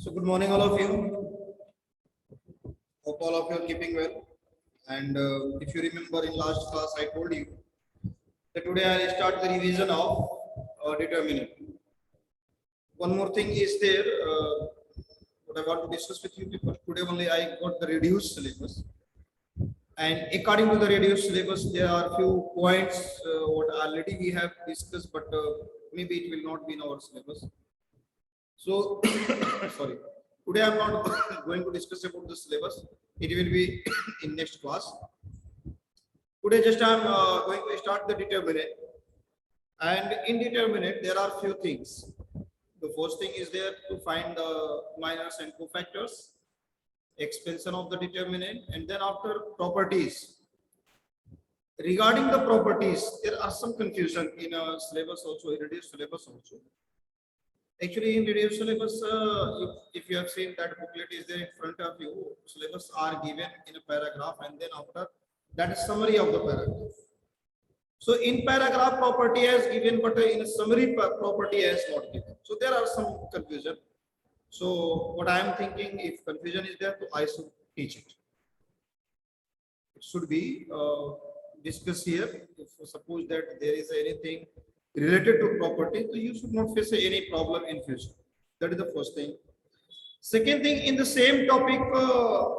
So good morning, all of you. Hope all of you are keeping well. And if you remember in last class, I told you that today I will start the revision of determinant. One more thing is there, what I want to discuss with you people. Today only I got the reduced syllabus. And according to the reduced syllabus, there are few points what already we have discussed, but maybe it will not be in our syllabus. So, sorry. Today I am not going to discuss about the syllabus. It will be in next class. Today just I am going to start the determinant. And in determinant, there are few things. The first thing is there to find the minors and cofactors, expansion of the determinant, and then after properties. Regarding the properties, there are some confusion in a syllabus also, in reduced syllabus also. Actually, in reduced syllabus, if you have seen that booklet is there in front of you, syllabus are given in a paragraph, and then after that is summary of the paragraph. So in paragraph property as given, but in a summary property as not given. So there are some confusion. So what I am thinking, if confusion is there, so I should teach it. It should be discussed here. If suppose that there is anything related to property, so you should not face any problem in future. That is the first thing. Second thing, in the same topic,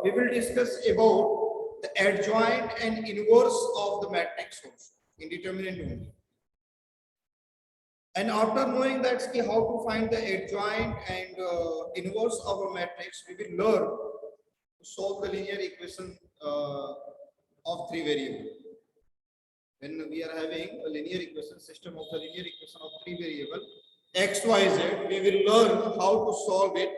we will discuss about the adjoint and inverse of the matrix also in determinant only. And after knowing that how to find the adjoint and inverse of a matrix, we will learn to solve the linear equation of three variables. When we are having a linear equation system of the linear equation of three variable x, y, z, we will learn how to solve it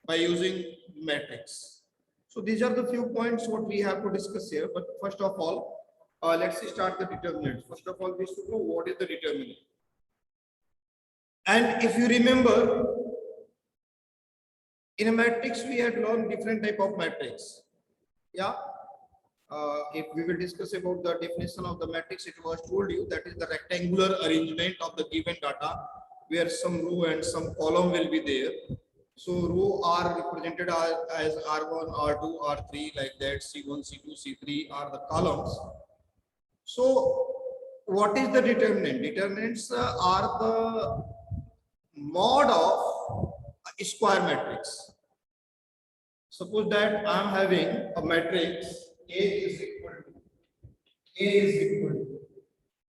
by using matrix. So these are the few points what we have to discuss here. But first of all, let's start the determinant. First of all, we should know what is the determinant. And if you remember, in a matrix we had learned different type of matrix. Yeah. If we will discuss about the definition of the matrix, it was told you that is the rectangular arrangement of the given data where some row and some column will be there. So row are represented as R1, R2, R3 like that, C1, C2, C3 are the columns. So what is the determinant? Determinants are the mod of a square matrix. Suppose that I am having a matrix A is equal to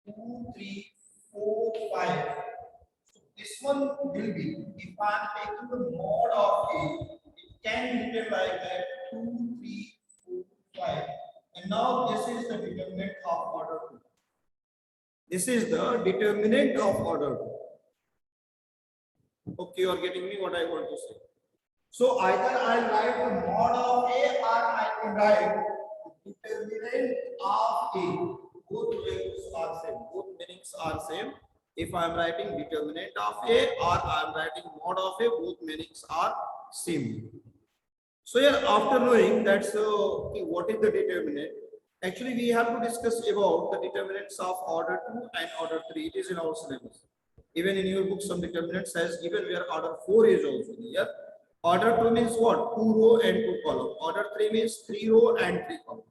2, 3, 4, 5. So this one will be, if I am taking the mod of A, it can be written like that 2, 3, 4, 5. And now this is the determinant of order 2. This is the determinant of order 2. Okay, you are getting me what I want to say. So either I write the mod of A or I can write the determinant of A. Both values are same. Both meanings are same. If I am writing determinant of A or I am writing mod of A, both meanings are same. So here, after knowing that's okay, what is the determinant? Actually, we have to discuss about the determinants of order 2 and order 3. It is in our syllabus. Even in your book, some determinants has given where order 4 is also here. Order 2 means what? 2 row and 2 column. Order 3 means 3 row and 3 column.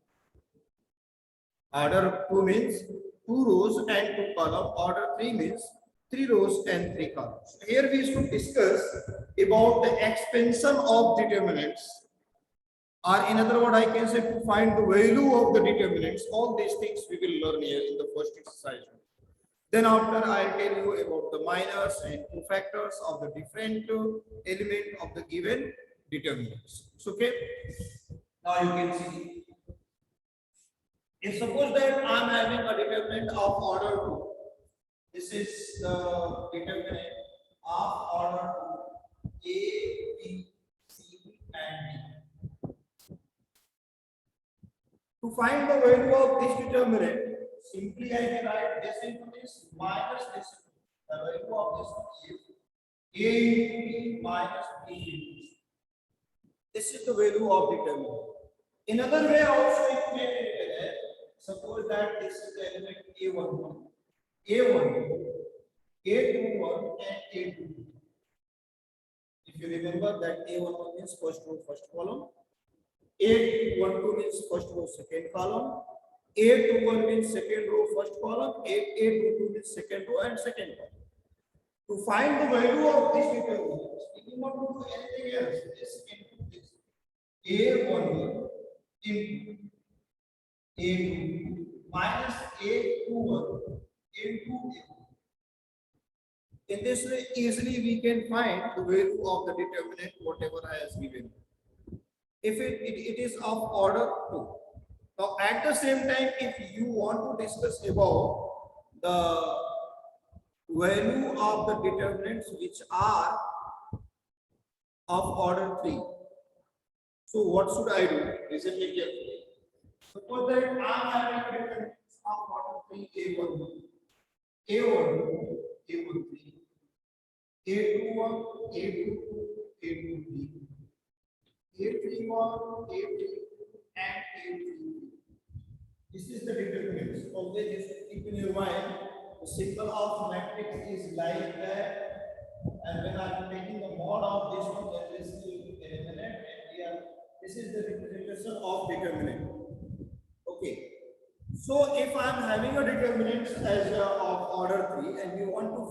Order 2 means 2 rows and 2 column. Order 3 means 3 rows and 3 columns. Here we should discuss about the expansion of determinants. Or in other words, I can say to find the value of the determinants. All these things we will learn here in the first exercise. Then after I'll tell you about the minors and cofactors of the different element of the given determinants. So, okay. Now you can see. If suppose that I'm having a determinant of order 2. This is the determinant of order 2. A, B, C, and D. To find the value of this determinant, simply I can write this into this minus this. The value of this is A into B minus B into this. This is the value of determinant. In other way also it may be written, suppose that this is the element A11, A11, A21 and A22. If If you remember that A11 means first row, first column. A12 means first row, second column. A21 means second row, first column. A22 means second row and second column. To find the value of this determinant, we do not do anything else. This into this. A11 into A22 minus A21 into A. In this way, easily we can find the value of the determinant, whatever I has given. If it is of order 2. Now, at the same time, if you want to discuss about the value of the determinants which are of order 3. So, what should I do? Listen me carefully. Suppose that I am having determinants of order 3 A1, A1, A13, A21, A22, A23, A31, A32, and A33. This is the determinants. Always you should keep in your mind the symbol of matrix is like that, and when I am taking the mod of this one, then this will be determinant, and here this is the representation of determinant. Okay. So if I am having a determinant as of order 3, and we want to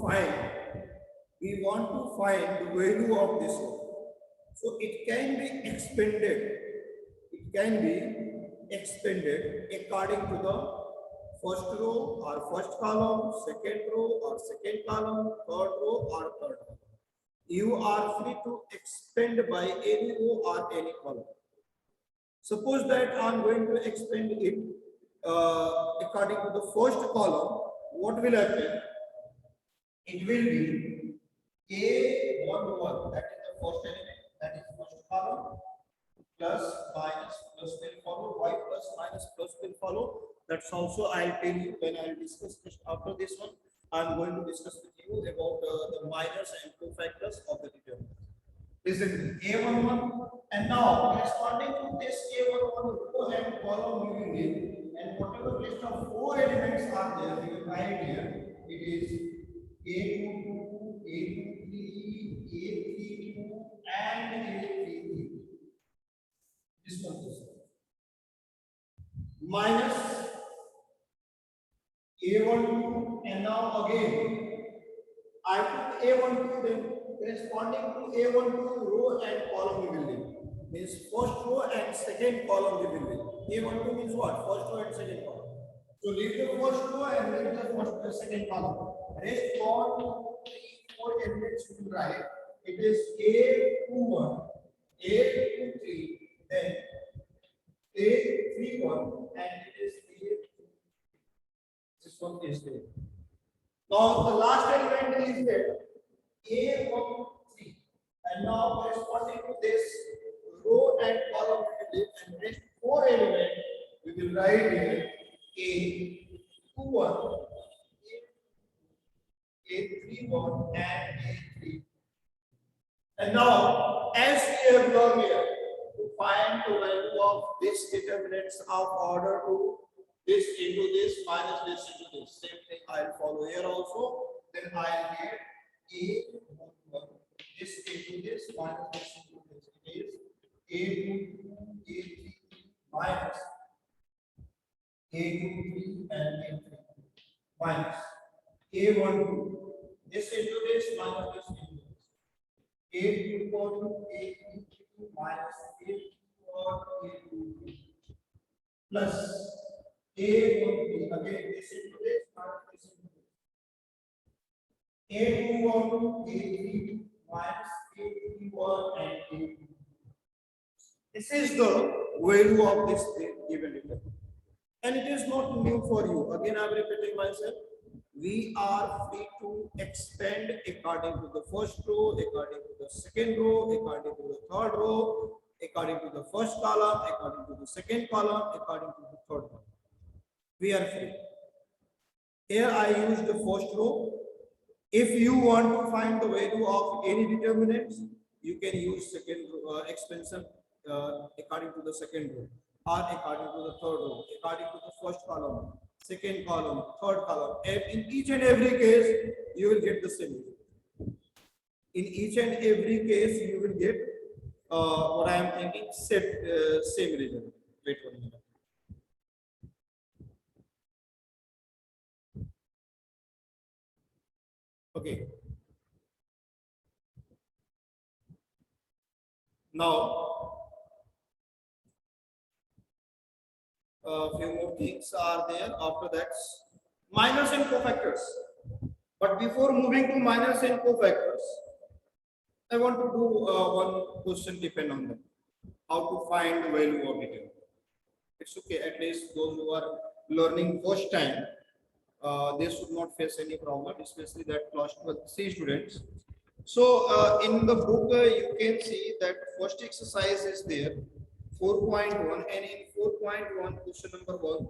find the value of this one. So it can be expanded. It can be expanded according to the first row or first column, second row or second column, third row or third column. You are free to expand by any row or any column. Suppose that I am going to expand it according to the first column. What will happen? It will be A11, that is the first element, that is first column, plus minus plus will follow, y plus minus plus will follow. That's also I'll tell you when I'll discuss this. After this one, I'm going to discuss with you about the minors and cofactors of the determinant. Listen, A11, and now corresponding to this A11 row and column you will give, and whatever list of 4 elements are there, you will write here. It is A22, A23, A32, and A33. This one is minus A12, and now again I took A12, then corresponding to A12 row and column we will leave. Means first row and second column we will leave. A12 means what? First row and second column. So leave the first row and leave the second column. Rest 1, 2, 3, 4 elements we will write. It is A21, A23, then A31, and it is A2. This one is there. Now the last element is there, A13, and now corresponding to this row and column we will leave, and rest 4 elements we will write here A21, A31, and A3. And now, as we have learned here, to find the value of this determinants of order 2, this into this minus this into this. Same thing I'll follow here also. Then I'll get A11, this into this minus this into this. It is A22, A33 minus A23 and A3 minus A12, this into this minus this into this. A21, A32 minus A21, A23 plus A13, again this into this minus this into this. A21, A32 minus A31 and A2. This is the value of this given determinant. And it is not new for you. Again, I am repeating myself. We are free to expand according to the first row, according to the second row, according to the third row, according to the first column, according to the second column, according to the third column. We are free. Here I use the first row. If you want to find the value of any determinants, you can use second row, expansion according to the second row, or according to the third row, according to the first column, second column, third column. And in each and every case, you will get the same. In each and every case, you will get what I am thinking, same result. Wait 1 minute. Okay. Now, a few more things are there. After that, minors and cofactors. But before moving to minors and cofactors, I want to do one question depend on them. How to find the value of it. It's okay. At least those who are learning first time, they should not face any problem, especially that class 12 C students. So in the book, you can see that first exercise is there, 4.1, and in 4.1, question number 1,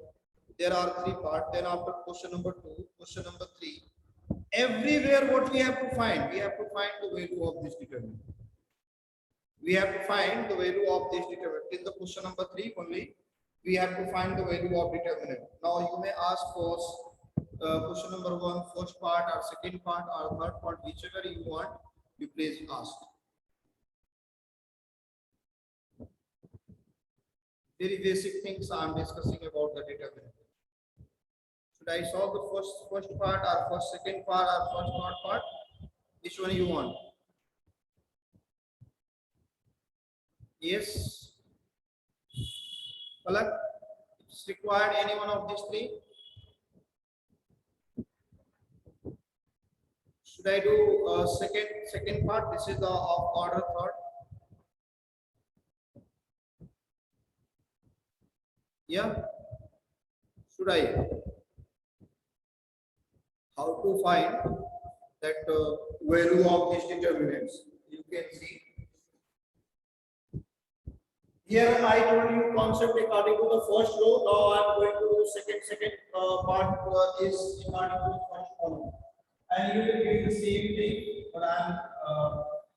there are 3 parts. Then after question number 2, question number 3, everywhere what we have to find, we have to find the value of this determinant. We have to find the value of this determinant. In the question number 3 only, we have to find the value of determinant. Now you may ask first, question number 1, first part or second part or third part, whichever you want, you please ask. Very basic things I am discussing about the determinant. Should I solve the first part or first second part or first third part? Which one you want? Yes. Palak, it's required any one of these 3. Should I do second part? This is the of order third. Yeah. Should I? How to find that value of these determinants? You can see. Here I told you concept according to the first row. Now I am going to do second part is according to the first column. And you will get the same thing, but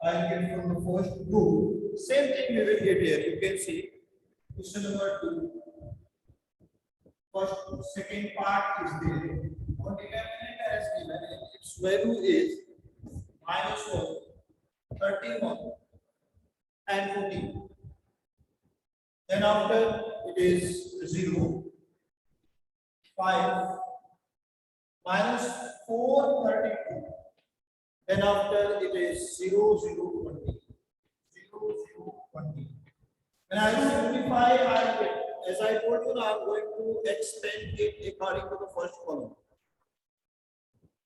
I'll get from the first 2. Same thing you will get here. You can see question number 2. First, second part is there. What determinant has given? Its value is -1, 31, and 14. Then after it is 0, 5, -432. Then after it is 0, 0, 20. 0, 0, 20. When I simplify, I get, as I told you, I am going to expand it according to the first column.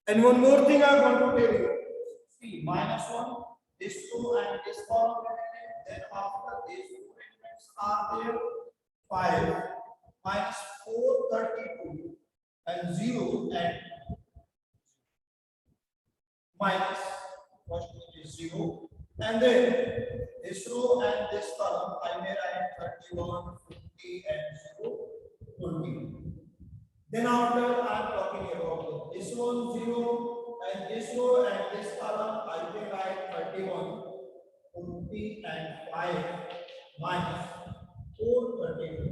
And one more thing I want to tell you. See, -1, this 2 and this column. Then after these 2 elements are there, 5, -432, and 0 and minus, first is 0, and then this row and this column I may write 31, 50, and 0, 20. Then after I am talking about this one 0, and this row and this column I can write 31, 40, and 5 minus 432.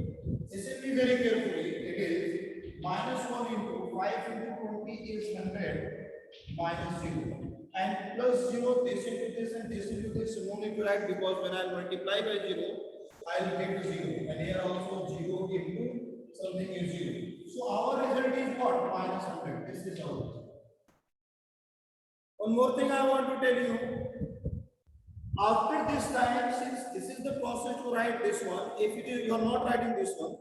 Listen me very carefully. It is -1 into 5 into 20 is 100. -0 and plus 0, this into this and this into this. No need to write, because when I multiply by 0, I will get 0, and here also 0 into something is 0. So our result is what? -100. This is our result. One more thing I want to tell you. After this time, since this is the process to write this one, if it is you are not writing this one,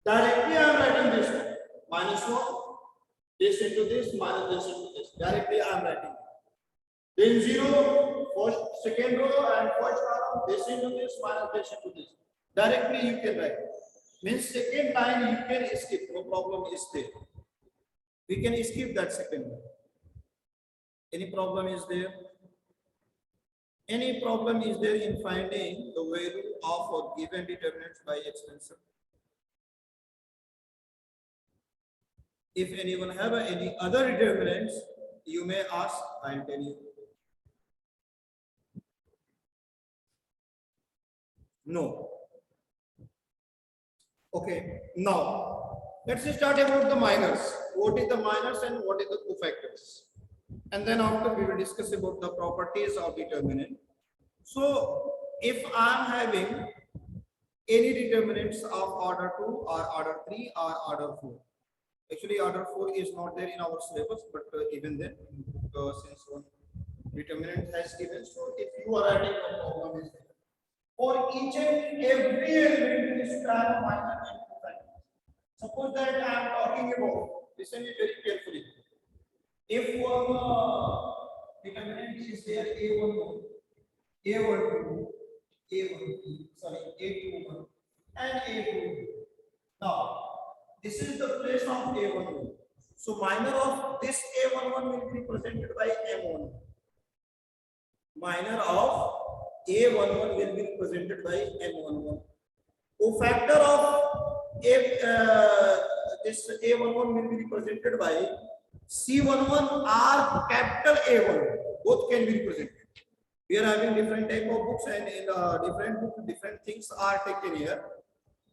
directly I am writing this one. -1. This into this, minus this into this. Directly I am writing. Then 0, first, second row and first column, this into this, minus this into this. Directly you can write. Means second line you can skip, no problem is there. We can skip that second line. Any problem is there? Any problem is there in finding the value of a given determinants by extension? If anyone have any other determinants, you may ask, I'll tell you. No. Okay, now let's start about the minors. What is the minors and what is the cofactors? and then after we will discuss about the properties of determinant. So if I'm having any determinants of order 2 or order 3 or order 4, actually order 4 is not there in our syllabus, but even then, since one determinant has given, so if you are writing one problem is there. For each and every element you should have a minor and cofactor. Suppose that I am talking about, listen it very carefully. If one determinant is there A11, A12, A12, sorry, A21 and A22. Now, this is the place of A11. So minor of this A11 will be represented by M1. Minor of A11 will be represented by M11. Cofactor of this A11 will be represented by C11 or capital A1. Both can be represented. We are having different type of books, and in different books, different things are taken here.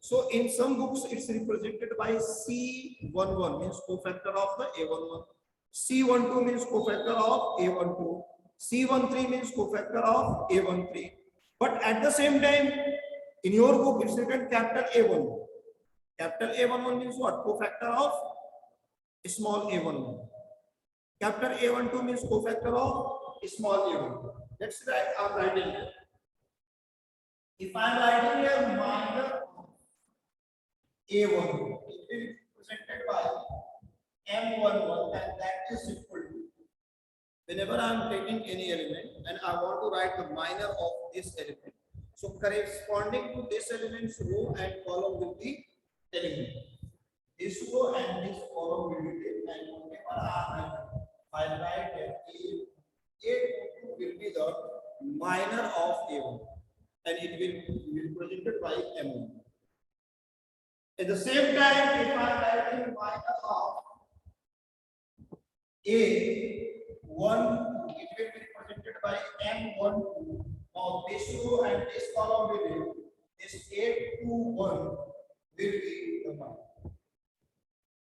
So in some books, it's represented by C11 means cofactor of the A11. C12 means cofactor of A12. C13 means cofactor of A13. But at the same time, in your book, it's written capital A11. Capital A11 means what? Cofactor of small A11. Capital A12 means cofactor of small A1. That's right, I'm writing here. If I'm writing here minor A1, it will be represented by M11, and that is equal to, whenever I'm taking any element and I want to write the minor of this element, so corresponding to this element's row and column will be element. This row and this column will be taken, and whenever I write that A22 will be the minor of A1, and it will be represented by M1. At the same time, if I write in minor of A1, it will be represented by M12. Now this row and this column will be, this A21 will be the minor.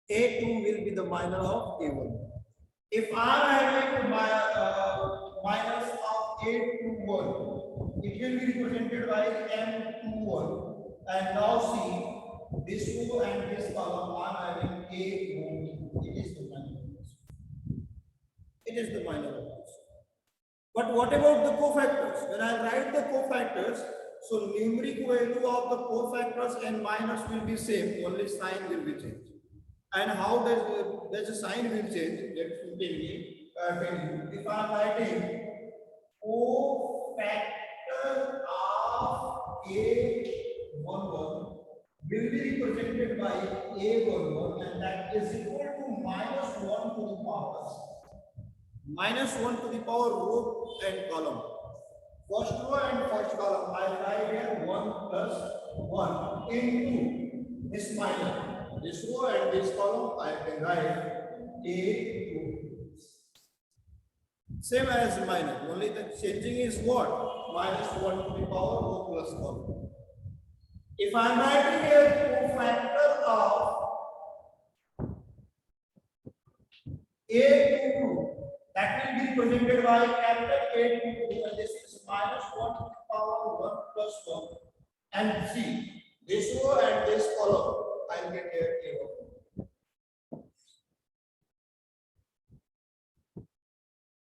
A2 will be the minor of A1. If I am having minus of A21, it will be represented by M21. And now see, this row and this column are having A1. It is the minor. It is the minor of this. But what about the cofactors? When I write the cofactors, so numeric value of the cofactors and minus will be same, only sign will be changed. And how does the sign will change? Let's tell you. If I am writing cofactor of A11 will be represented by A11, and that is equal to minus 1 to the power. Minus 1 to the power row and column. First row and first column, I write here 1 plus 1 into this minor. This row and this column, I can write A2. Same as minor, only the changing is what? Minus 1 to the power row plus column. If I am writing a cofactor of A22, that will be represented by capital A22, and this is minus 1 to the power 1 plus 1. And see, this row and this column, I will get here A1.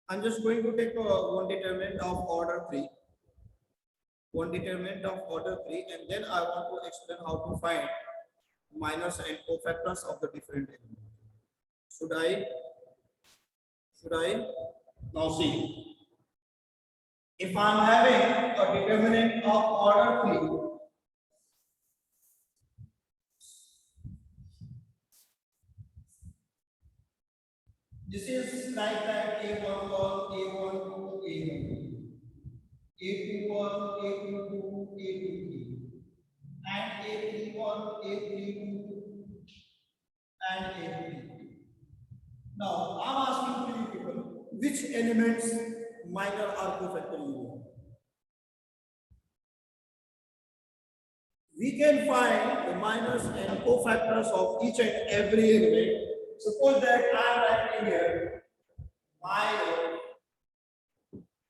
I'm just going to take one determinant of order 3. One determinant of order 3, and then I want to explain how to find minors and cofactors of the different elements. Should I? Now see, if I'm having a determinant of order 3, this is like that A11, A12, A1, A21, A22, A23, and A31, A32, and A33. Now, I'm asking to you people, which elements minor are cofactor you want? We can find the minors and cofactors of each and every element. Suppose that I am writing here minor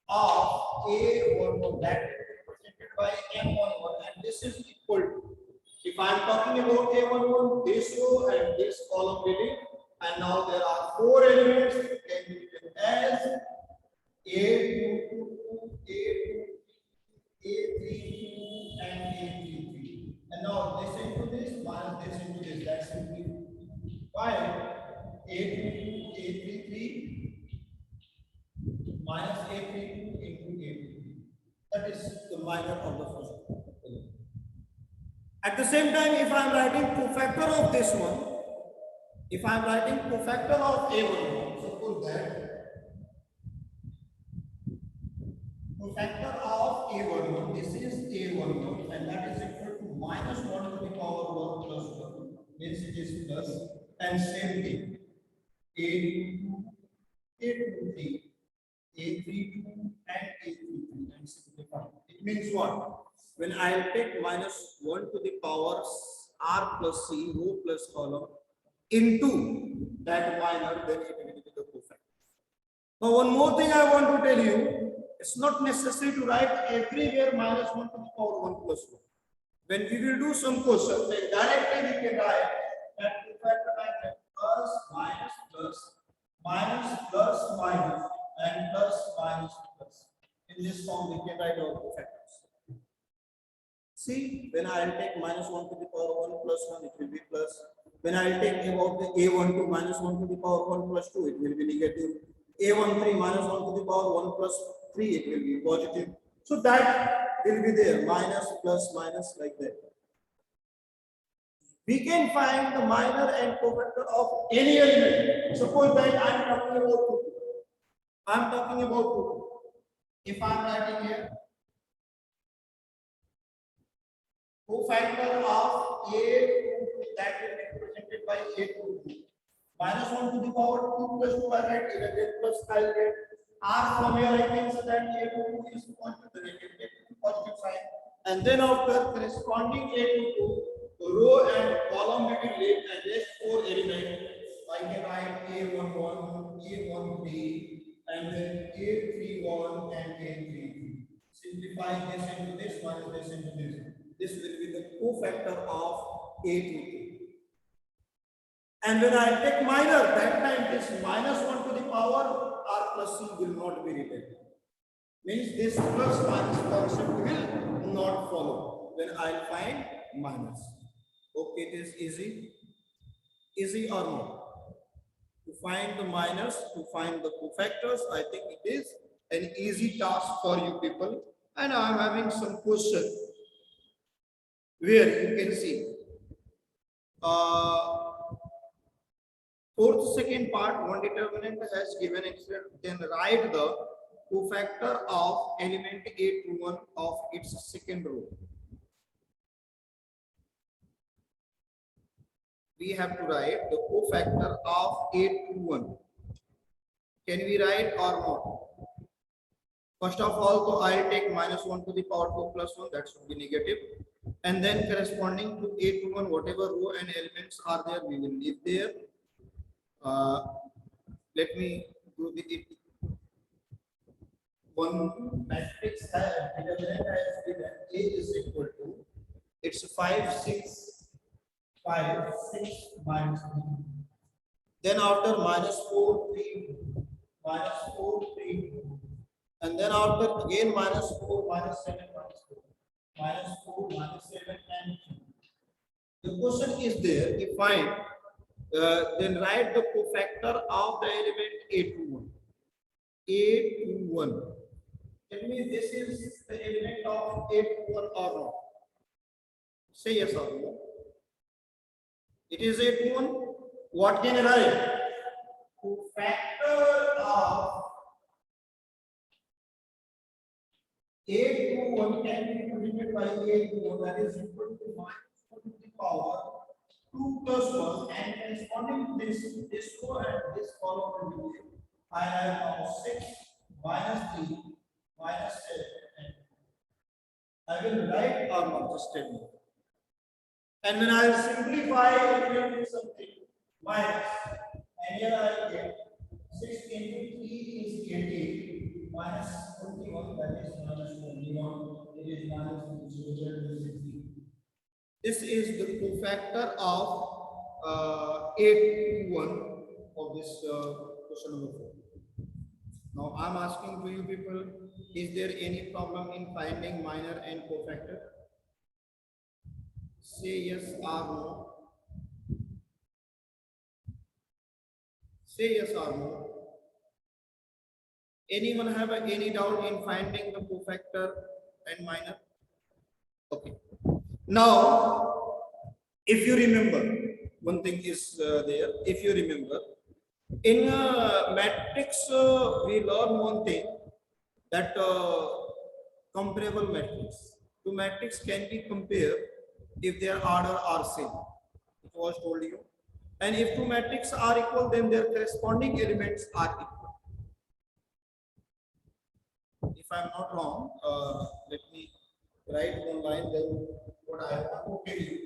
of A11 that is represented by M11, and this is equal to, if I am talking about A11, this row and this column within, and now there are four elements can be written as A22, A23, A32, and A33. And now this into this minus this into this, that's simply 5 A22, A33 minus A32 into A33. That is the minor of the first element. At the same time, if I am writing cofactor of this one, if I am writing cofactor of A11, suppose that cofactor of A11, this is A11, and that is equal to minus 1 to the power 1 plus 1, means it is plus, and same thing, A22, A23, A32, and A33, and simplify. It means what? When I take minus 1 to the power R plus C, row plus column, into that minor, then it will be the cofactor. Now, one more thing I want to tell you, it's not necessary to write everywhere minus 1 to the power 1 plus 1. When we will do some question, then directly we can write that cofactor like plus, minus, plus, minus, plus, minus, and plus, minus, plus. In this form, we can write our cofactors. See, when I will take minus 1 to the power 1 plus 1, it will be plus. When I will take about the A12 minus 1 to the power 1 plus 2, it will be negative. A13 minus 1 to the power 1 plus 3, it will be positive. So that will be there, minus, plus, minus, like that. We can find the minor and cofactor of any element. Suppose that I am talking about 2. I am talking about 2. If I am writing here, cofactor of A22, that will be represented by A22. Minus 1 to the power 2 plus 2, I write here, plus I will get R from here, I can say that A22 is positive, then I can get positive sign. And then after corresponding A22, row and column will be laid and rest 4 elements. I can write A11, A13, and then A31 and A33. Simplify this into this, minus this into this. This will be the cofactor of A22. And when I take minor, that time this minus 1 to the power R plus C will not be written. Means this plus minus concept will not follow when I find minus. Okay, it is easy. Easy or not? To find the minus, to find the cofactors, I think it is an easy task for you people. And I am having some questions where you can see. Fourth second part, one determinant has given it, then write the cofactor of element A21 of its second row. We have to write the cofactor of A21. Can we write or not? First of all, so I'll take minus 1 to the power 2 plus 1, that should be negative. And then corresponding to A21, whatever row and elements are there, we will leave there. Let me do the one matrix determinant has given A is equal to, it's 5, 6, 5, 6 minus 3. Then after minus 4, 3, minus 4, 3, and then after again minus 4, minus 7, minus 4, minus 4, minus 7, and 3. The question is there, define, then write the cofactor of the element A21. A21. Tell me this is the element of A21 or not? Say yes or no. It is A21. What can I write? Cofactor of A21 can be represented by A21, that is equal to minus 1 to the power 2 plus 1, and corresponding to this row and this column will be, I have now 6 minus 3 minus 7, and I will write or not, just tell me. And when I simplify, it will be something minus, and here I get 6 into 3 that is minus 21, it is minus 0. This is the cofactor of 8 to 1 of this question number 4. Now I'm asking to you people, is there any problem in finding minor and cofactor? Say yes or no. Say yes or no. Anyone have any doubt in finding the cofactor and minor? Okay. Now, if you remember, one thing is there. If you remember, in matrix, we learn one thing that comparable matrix. Two matrix can be compared if their order are same. It was told you. And if two matrices are equal, then their corresponding elements are equal. If I am not wrong, let me write one line then what I have to tell you.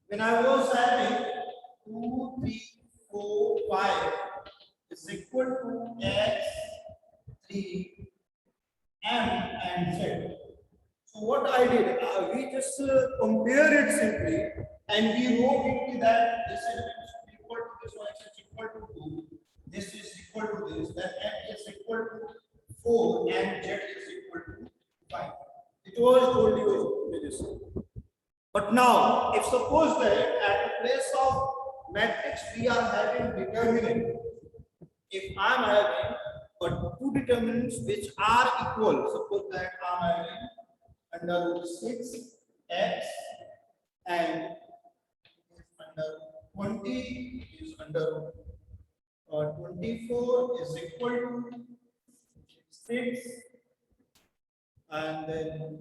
When I was having 2, 3, 4, 5 is equal to x, 3, m and z. So what I did, we just compare it simply and we wrote it that this element should be equal to this, y is equal to 2, this is equal to this, then m is equal to 4 and z is equal to 5. It was told you this. But now, if suppose that at the place of matrix we are having determinant, if I am having two determinants which are equal, suppose that I am having under root 6x and under 20 is under 24 is equal to 6 and then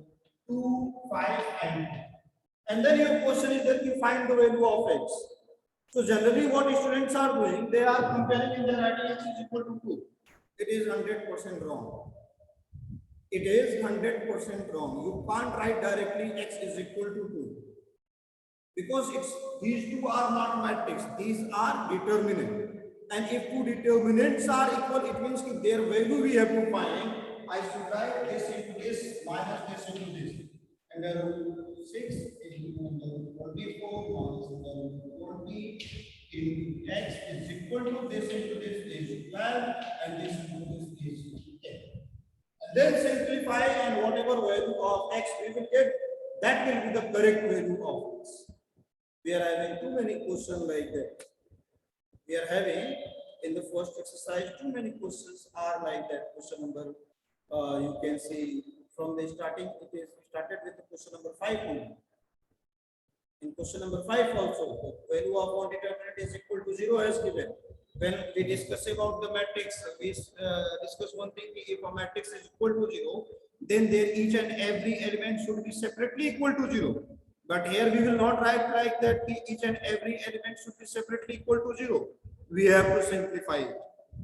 2, 5 and then your question is that you find the value of x. So generally what students are doing, they are comparing in their writing x is equal to 2. It is 100% wrong. It is 100% wrong. You can't write directly x is equal to 2 because these two are not matrix, these are determinant. And if two determinants are equal, it means if their value we have to find. I should write this into this minus this into this. And then 6 into 24 minus 20 into x is equal to this into this is 12 and this into this is 10. And then simplify and whatever value of x we will get, that will be the correct value of x. We are having too many questions like that. We are having in the first exercise too many questions are like that. Question number you can see from the starting, it is started with the question number 5 only. In question number 5 also, the value of one determinant is equal to 0 as given. When we discuss about the matrix, we discuss one thing: if a matrix is equal to 0, then there each and every element should be separately equal to 0. But here we will not write like that each and every element should be separately equal to 0. We have to simplify it.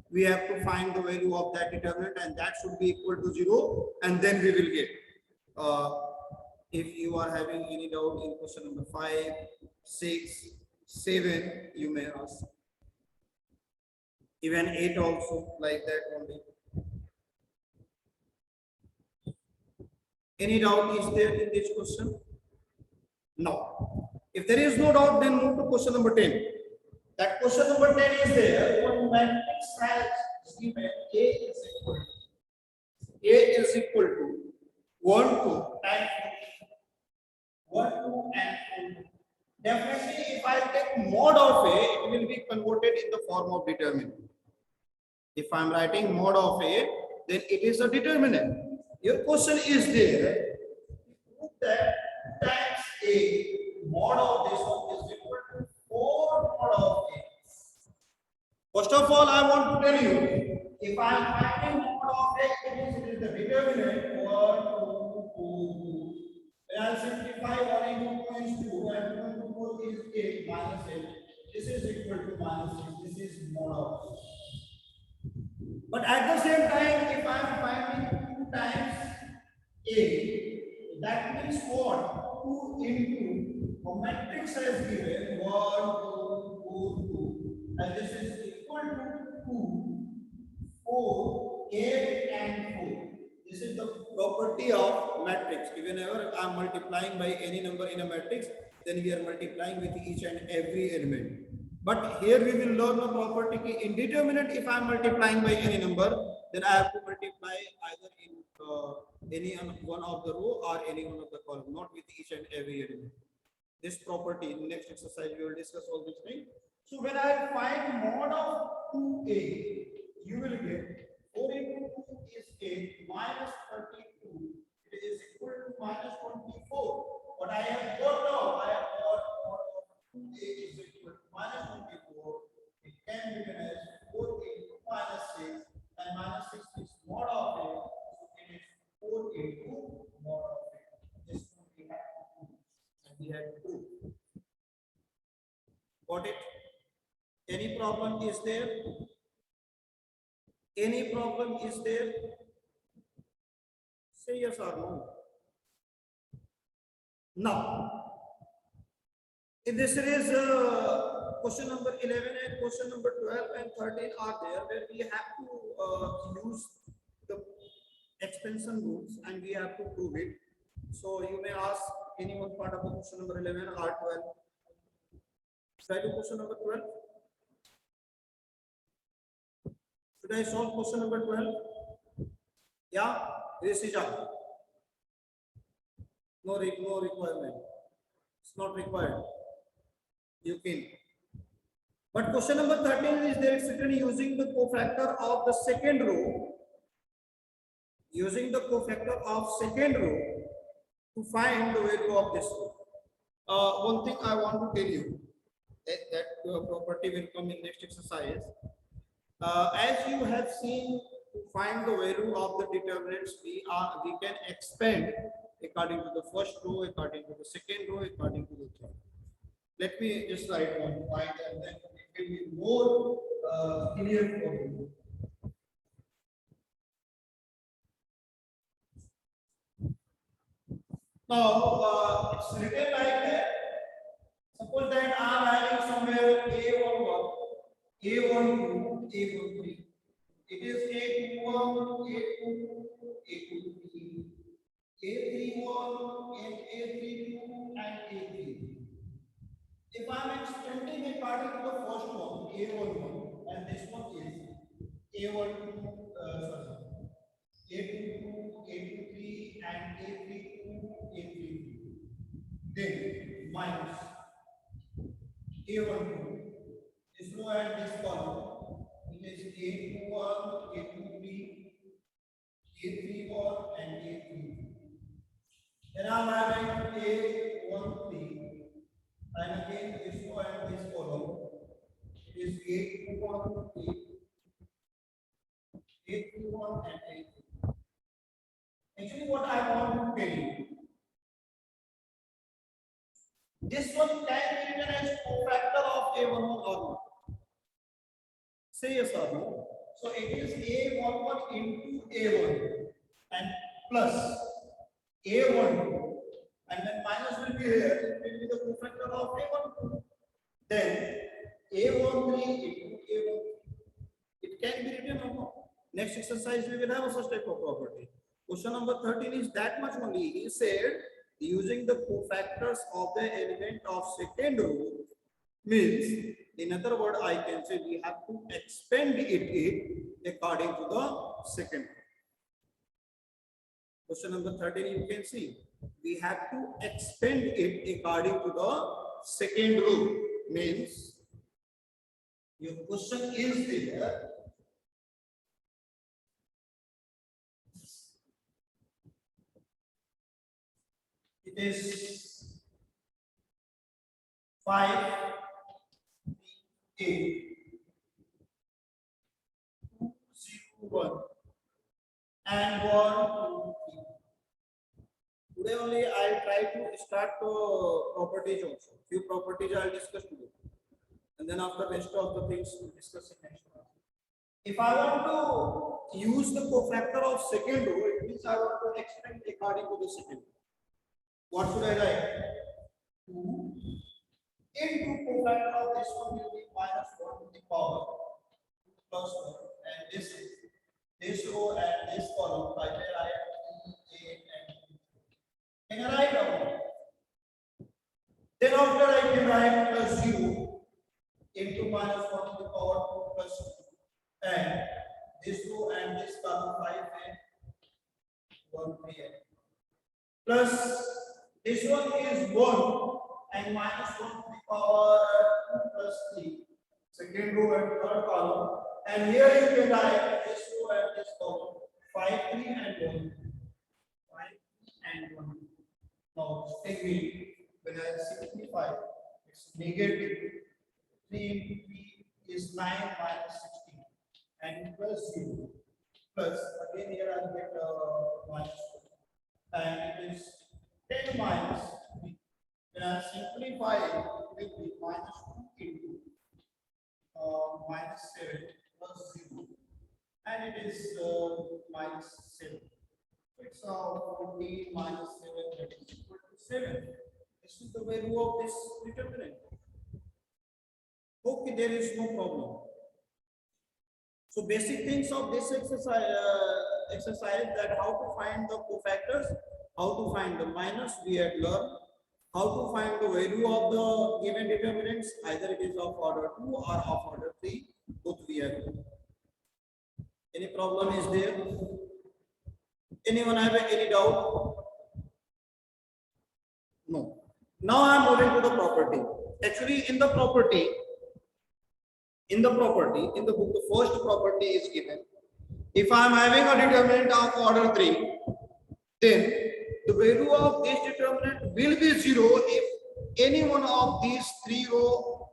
We have to find the value of that determinant and that should be equal to 0 and then we will get. If you are having any doubt in question number 5, 6, 7, you may ask. Even 8 also like that only. Any doubt is there in this question? No. If there is no doubt, then move to question number 10. That question number 10 is there. One matrix has given A is equal to 1, 2 and 1, 2 and 4. Definitely, if I take mod of A, it will be converted in the form of determinant. If I am writing mod of A, then it is a determinant. Your question is there. Prove that times A mod of this one is equal to 4 mod of A. First of all, I want to tell you, if I am finding mod of A, it is the determinant 1, 2, 2. When I simplify 1 into 2 is 2 and 2 into 4 is 8 minus 8. This is equal to minus 6. This is mod of A. But at the same time, if I am finding 2 times A, That means what? 2 into a matrix has given 1, 2, 4, 2, and this is equal to 2, 4, 8, and 4. This is the property of matrix. Whenever I am multiplying by any number in a matrix, then we are multiplying with each and every element. But here we will learn the property ki indeterminate. If I am multiplying by any number, then I have to multiply either in any one of the row or any one of the column, not with each and every element. This property in next exercise we will discuss all these things. So when I find mod of 2a, you will get 4 into 2 is 8 minus 32. It is equal to minus 24. What I have got now, I have got mod of 2a is equal to minus 24. It can be written as 4 into minus 6, and minus 6 is mod of a. So it is 4 into mod of a. This one we have to do, and we have to prove. Got it? Any problem is there? Any problem is there? Say yes or no. Now, if this is question number 11 and question number 12 and 13 are there, where we have to use the expansion rules and we have to prove it. So you may ask any one part of the question number 11 or 12. Should I do question number 12? Should I solve question number 12? Yeah, this is up. No requirement. It's not required. You can. But question number 13 is there. It's written using the cofactor of the second row. Using the cofactor of second row to find the value of this row. One thing I want to tell you that property will come in next exercise. As you have seen, to find the value of the determinants, we can expand according to the first row, according to the second row, according to the third. Let me just write one point, and then it will be more clear for you. Now it's written like that. Suppose that I am having somewhere A11, A12, A13. It is A21, A22, A23, A31, and A32, and A33. If I am extending according to the first one, A11, and this one is A12, A22, A23, and A32, A33. Then minus A12. This row and this column, it is A21, A23, A31, and A33. Then I am having A13, and again this row and this column, it is A21, A31, and A33. Actually, what I want to tell you, this one can be written as cofactor of A11 or not. Say yes or no. So it is A11 into A1 and plus A1, and then minus will be here. It will be the cofactor of A12. Then A13 into A1. It can be written or not. Next exercise we will have such type of property. Question number 13 is that much only. He said using the cofactors of the element of second row means, in other words, I can say we have to expand it according to the second row. Question number 13, you can see we have to expand it according to the second row. Means your question is there. It is 5, 3, 8, 2, 0, 1, and 1, 2, 3. Today only I'll try to start properties also. Few properties I'll discuss today, and then after rest of the things we'll discuss in next class. If I want to use the cofactor of second row, it means I want to expand according to the second row. What should I write? 2 into cofactor of this one will be minus 1 to the power 2 plus 1, and this row and this column I will write 3, 8 and 2. Can I write down? Then after I can write plus 0 into minus 1 to the power 2 plus 2, and this row and this column 5 and 1 3 and plus this one is 1 and minus 1 to the power 2 plus 3, second row and third column, and here you can write this row and this column 5 3 and 1 5 and 1. Now again when I simplify, it's negative 3 into 3 is 9 minus 16 and plus 0 plus again here I get minus 4 and it is 10 minus 3. When I simplify it, it will be minus 2 into minus 7 plus 0 and it is minus 7. So it's 14 minus 7 that is equal to 7. This is the value of this determinant. Okay, there is no problem. So basic things of this exercise that how to find the cofactors, how to find the minus we had learned, how to find the value of the given determinants, either it is of order 2 or of order 3, both we have learned. Any problem is there? Anyone have any doubt? No. Now I am moving to the property. Actually, in the property, in the book, the first property is given. If I am having a determinant of order 3, then the value of this determinant will be 0 if any one of these 3 rows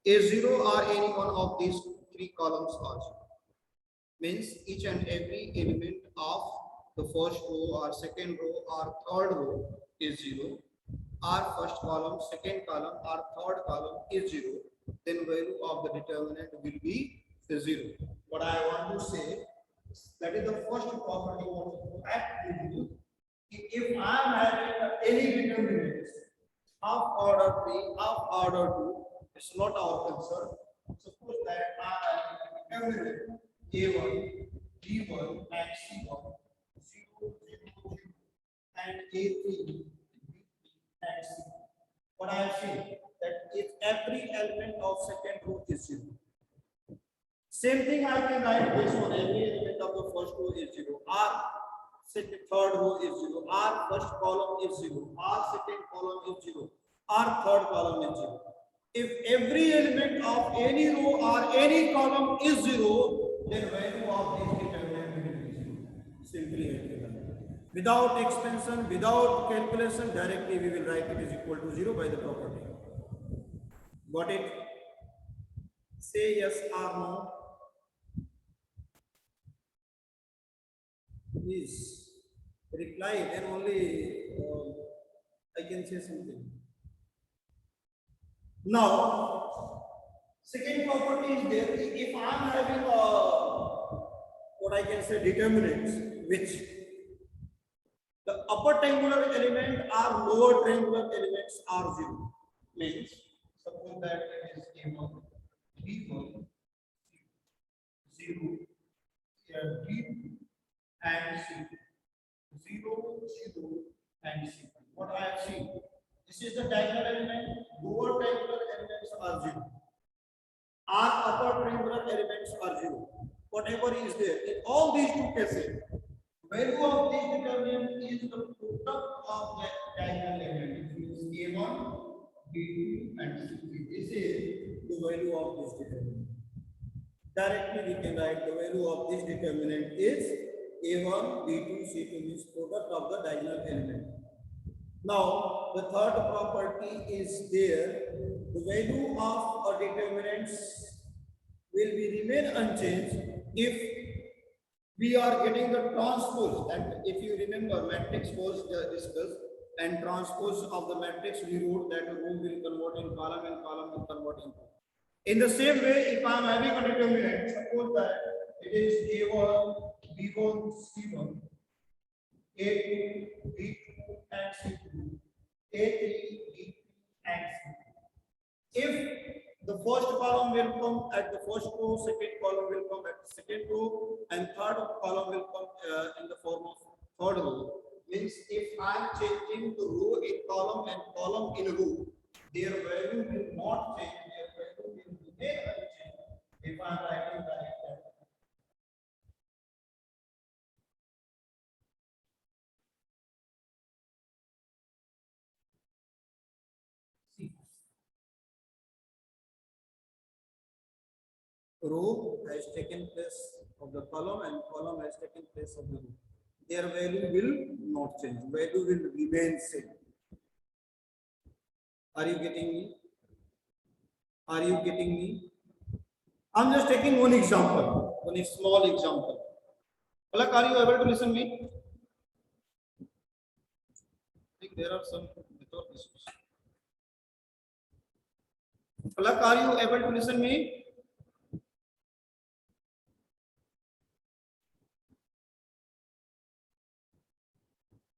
is 0 or any one of these 3 columns are 0. Means each and every element of the first row or second row or third row is 0. Our first column, second column or third column is 0. Then value of the determinant will be 0. What I want to say, that is the first property of that. If I am having any determinants of order 3, of order 2, it's not our concern. Suppose that I have a determinant A1, B1 and C1, 0, 0, 0 and A3, B3 and C. What I have seen that if every element of second row is 0. Same thing I can write this one, every element of the first row is 0. R second third row is 0. R first column is 0. R second column is 0. R third column is 0. If every element of any row or any column is 0, then value of this determinant will be 0. Simply without expansion, without calculation, directly we will write it is equal to 0 by the property. Got it? Say yes or no. Please reply, then only I can say something. Now, second property is there. If I am having what I can say determinants, which the upper triangular element or lower triangular elements are 0. Means, suppose that it is A1, B1, 0, here B2 and C2, 0, 0 and C2. What I have seen, this is the diagonal element, lower triangular elements are 0. Our upper triangular elements are 0. Whatever is there, in all these two cases, value of this determinant is the product of that diagonal element. It means A1, B2 and C3. This is the value of this determinant. Directly we can write the value of this determinant is A1, B2, C2 means product of the diagonal element. Now the third property is there. The value of a determinants will be remain unchanged if we are getting the transpose. And if you remember, matrix was discussed, and transpose of the matrix we wrote that a row will convert in column and column will convert in row. In the same way, if I am having a determinant, suppose that it is A1, B1, C1, A2, B2 and C2, A3, B3, and C. If the first column will come at the first row, second column will come at the second row, and third column will come in the form of third row. Means if I am changing the row in column and column in row, their value will not change. Their value will remain unchanged if I am writing correctly. Row has taken place of the column and column has taken place of the row. Their value will not change. Value will remain same. Are you getting me? Are you getting me? I'm just taking one example, one small example. Palak, are you able to listen me? I think there are some network issues. Palak, are you able to listen me?